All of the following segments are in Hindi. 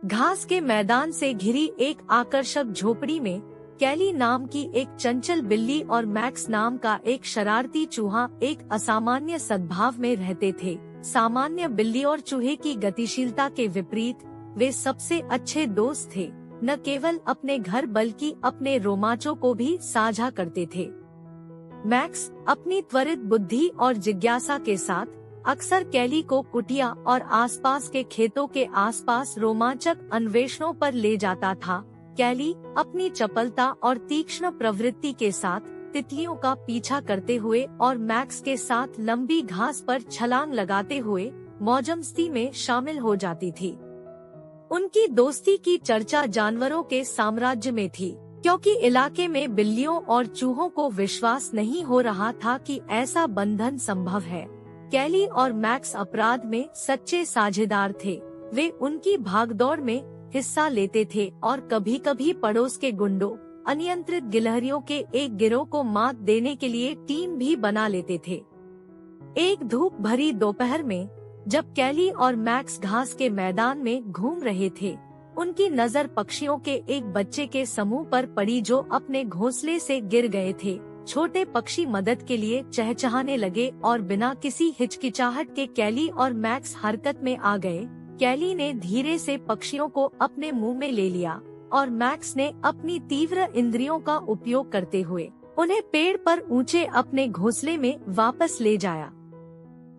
घास के मैदान से घिरी एक आकर्षक झोपड़ी में कैली नाम की एक चंचल बिल्ली और मैक्स नाम का एक शरारती चूहा एक असामान्य सद्भाव में रहते थे। सामान्य बिल्ली और चूहे की गतिशीलता के विपरीत वे सबसे अच्छे दोस्त थे, न केवल अपने घर बल्कि अपने रोमांचों को भी साझा करते थे। मैक्स अपनी त्वरित बुद्धि और जिज्ञासा के साथ अक्सर कैली को कुटिया और आसपास के खेतों के आसपास रोमांचक अन्वेषणों पर ले जाता था। कैली अपनी चपलता और तीक्ष्ण प्रवृत्ति के साथ तितलियों का पीछा करते हुए और मैक्स के साथ लंबी घास पर छलांग लगाते हुए मौजमस्ती में शामिल हो जाती थी। उनकी दोस्ती की चर्चा जानवरों के साम्राज्य में थी, क्योंकि इलाके में बिल्लियों और चूहों को विश्वास नहीं हो रहा था कि ऐसा बंधन संभव है। कैली और मैक्स अपराध में सच्चे साझेदार थे। वे उनकी भागदौड़ में हिस्सा लेते थे और कभी-कभी पड़ोस के गुंडों, अनियंत्रित गिलहरियों के एक गिरोह को मात देने के लिए टीम भी बना लेते थे। एक धूप भरी दोपहर में जब कैली और मैक्स घास के मैदान में घूम रहे थे, उनकी नजर पक्षियों के एक बच्चे के समूह पर पड़ी जो अपने घोंसले से गिर गए थे। छोटे पक्षी मदद के लिए चहचहाने लगे और बिना किसी हिचकिचाहट के कैली और मैक्स हरकत में आ गए। कैली ने धीरे से पक्षियों को अपने मुंह में ले लिया और मैक्स ने अपनी तीव्र इंद्रियों का उपयोग करते हुए उन्हें पेड़ पर ऊंचे अपने घोंसले में वापस ले जाया।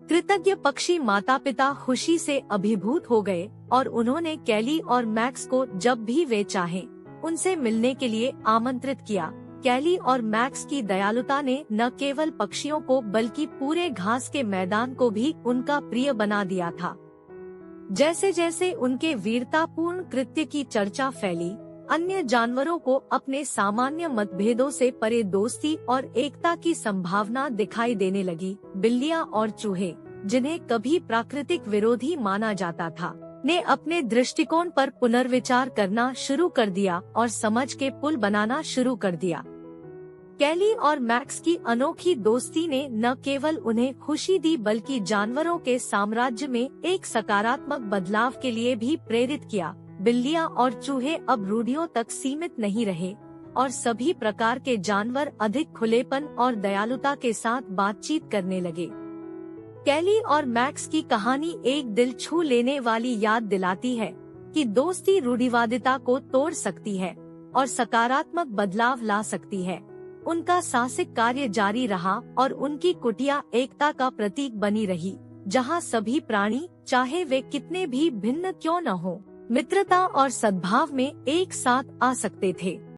कृतज्ञ पक्षी माता पिता खुशी से अभिभूत हो गए और उन्होंने कैली और मैक्स को जब भी वे चाहें उनसे मिलने के लिए आमंत्रित किया। कैली और मैक्स की दयालुता ने न केवल पक्षियों को बल्कि पूरे घास के मैदान को भी उनका प्रिय बना दिया था। जैसे जैसे उनके वीरतापूर्ण कृत्य की चर्चा फैली, अन्य जानवरों को अपने सामान्य मतभेदों से परे दोस्ती और एकता की संभावना दिखाई देने लगी। बिल्लियां और चूहे, जिन्हें कभी प्राकृतिक विरोधी माना जाता था, ने अपने दृष्टिकोण पर पुनर्विचार करना शुरू कर दिया और समझ के पुल बनाना शुरू कर दिया। कैली और मैक्स की अनोखी दोस्ती ने न केवल उन्हें खुशी दी बल्कि जानवरों के साम्राज्य में एक सकारात्मक बदलाव के लिए भी प्रेरित किया। बिल्लियां और चूहे अब रूढ़ियों तक सीमित नहीं रहे और सभी प्रकार के जानवर अधिक खुलेपन और दयालुता के साथ बातचीत करने लगे। कैली और मैक्स की कहानी एक दिल छू लेने वाली याद दिलाती है कि दोस्ती रूढ़िवादिता को तोड़ सकती है और सकारात्मक बदलाव ला सकती है। उनका साहसिक कार्य जारी रहा और उनकी कुटिया एकता का प्रतीक बनी रही, जहां सभी प्राणी, चाहे वे कितने भी भिन्न क्यों न हो, मित्रता और सद्भाव में एक साथ आ सकते थे।